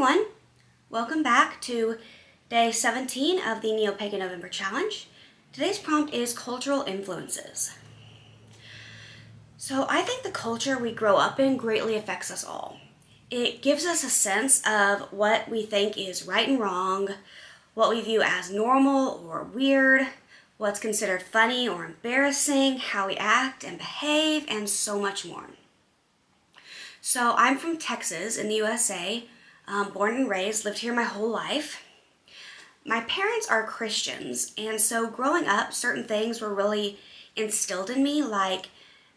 everyone, welcome back to day 17 of the Neopagan November Challenge. Today's prompt is cultural influences. So I think the culture we grow up in greatly affects us all. It gives us a sense of what we think is right and wrong, what we view as normal or weird, what's considered funny or embarrassing, how we act and behave, and so much more. So I'm from Texas in the USA, born and raised, lived here my whole life. My parents are Christians, and so growing up, certain things were really instilled in me, like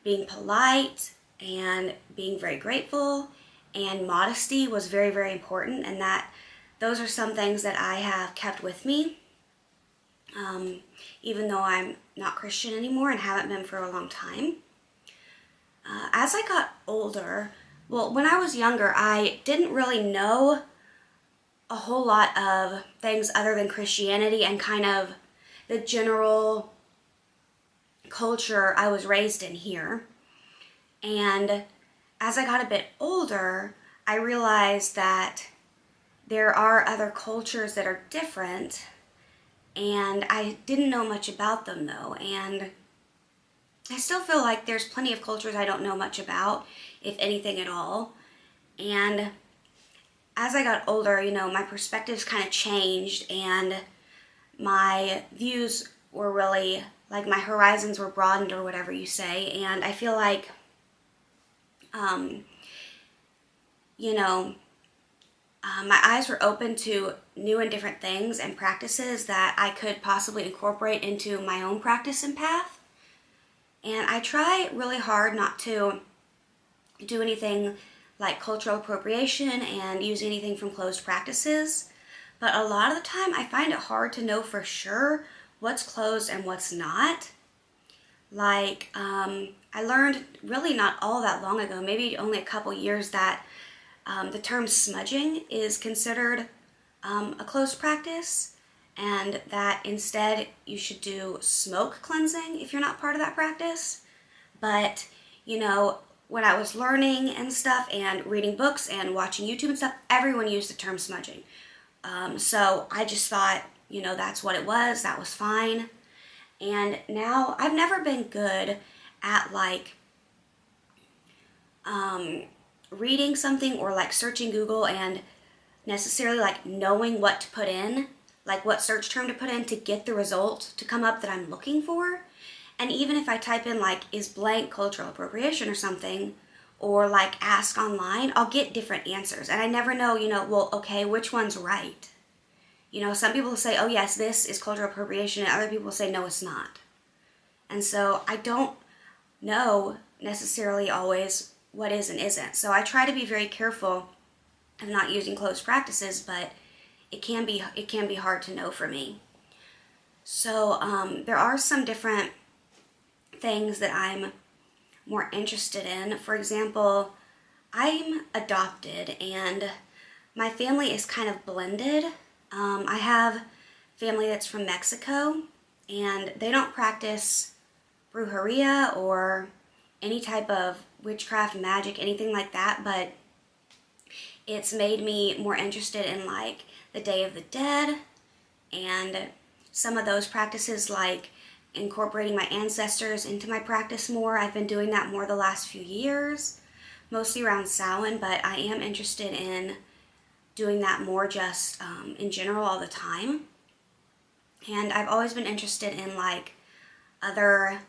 being polite and being very grateful, and modesty was very, very important, and those are some things that I have kept with me, even though I'm not Christian anymore and haven't been for a long time. As I got older, when I was younger, I didn't really know a whole lot of things other than Christianity and kind of the general culture I was raised in here. And as I got a bit older, I realized that there are other cultures that are different, and I didn't know much about them though. And I still feel like there's plenty of cultures I don't know much about, if anything at all. And as I got older, my perspectives kind of changed, and my views were really, like, my horizons were broadened, or whatever you say. And I feel like, my eyes were open to new and different things and practices that I could possibly incorporate into my own practice and path. And I try really hard not to do anything like cultural appropriation and use anything from closed practices. But a lot of the time I find it hard to know for sure what's closed and what's not. Like, I learned really not all that long ago, maybe only a couple years, that the term smudging is considered a closed practice, and that instead you should do smoke cleansing if you're not part of that practice. But, when I was learning and stuff and reading books and watching YouTube and stuff, everyone used the term smudging. So I just thought, that's what it was, that was fine. And now I've never been good at reading something or searching Google and necessarily knowing what to put in, what search term to put in to get the result to come up that I'm looking for. And even if I type in is blank cultural appropriation or something, or ask online, I'll get different answers. And I never know, okay, which one's right? Some people say, oh yes, this is cultural appropriation, and other people say, no, it's not. And so I don't know necessarily always what is and isn't. So I try to be very careful of not using closed practices, but it can be hard to know for me. So there are some different things that I'm more interested in. For example, I'm adopted, and my family is kind of blended. I have family that's from Mexico, and they don't practice brujeria or any type of witchcraft, magic, anything like that, but it's made me more interested in the Day of the Dead and some of those practices, incorporating my ancestors into my practice more. I've been doing that more the last few years, mostly around Samhain, but I am interested in doing that more just in general all the time. And I've always been interested in other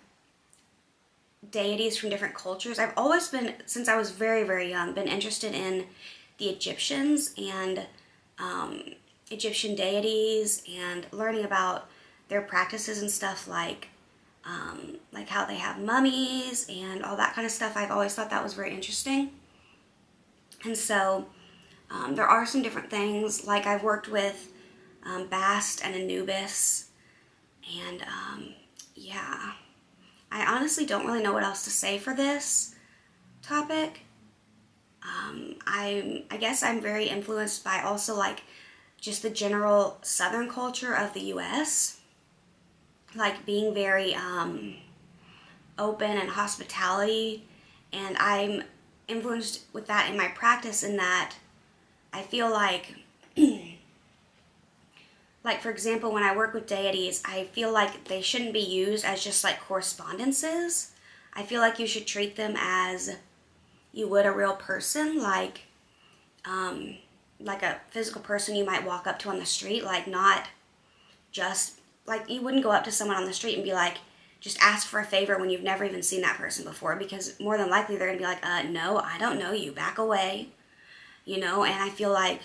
deities from different cultures. I've always been, since I was very, very young, been interested in the Egyptians and Egyptian deities, and learning about their practices and stuff, like how they have mummies and all that kind of stuff. I've always thought that was very interesting. And so there are some different things, I've worked with Bast and Anubis, and yeah, I honestly don't really know what else to say for this topic. I guess I'm very influenced by also just the general Southern culture of the US, being very open and hospitality, and I'm influenced with that in my practice, in that I feel like, like for example, when I work with deities, I feel like they shouldn't be used as just like correspondences. I feel like you should treat them as you would a real person, like a physical person you might walk up to on the street, like not just, like you wouldn't go up to someone on the street and be like, just ask for a favor when you've never even seen that person before, because more than likely they're going to be like, no, I don't know you, back away, you know. And I feel like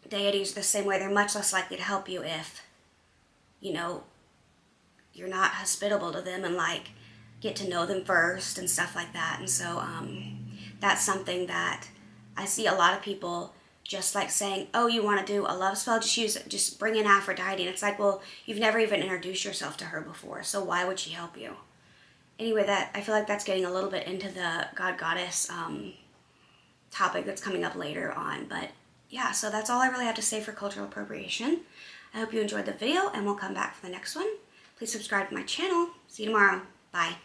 deities are the same way. They're much less likely to help you if, you know, you're not hospitable to them and like get to know them first and stuff like that. And so that's something that I see a lot of people just like saying, oh, you want to do a love spell, just bring in Aphrodite. And it's like, well, you've never even introduced yourself to her before, so why would she help you? Anyway, that I feel like that's getting a little bit into the god goddess topic that's coming up later on. But yeah, so that's all I really have to say for cultural appropriation. I hope you enjoyed the video, and we'll come back for the next one. Please subscribe to my channel. See you tomorrow. Bye.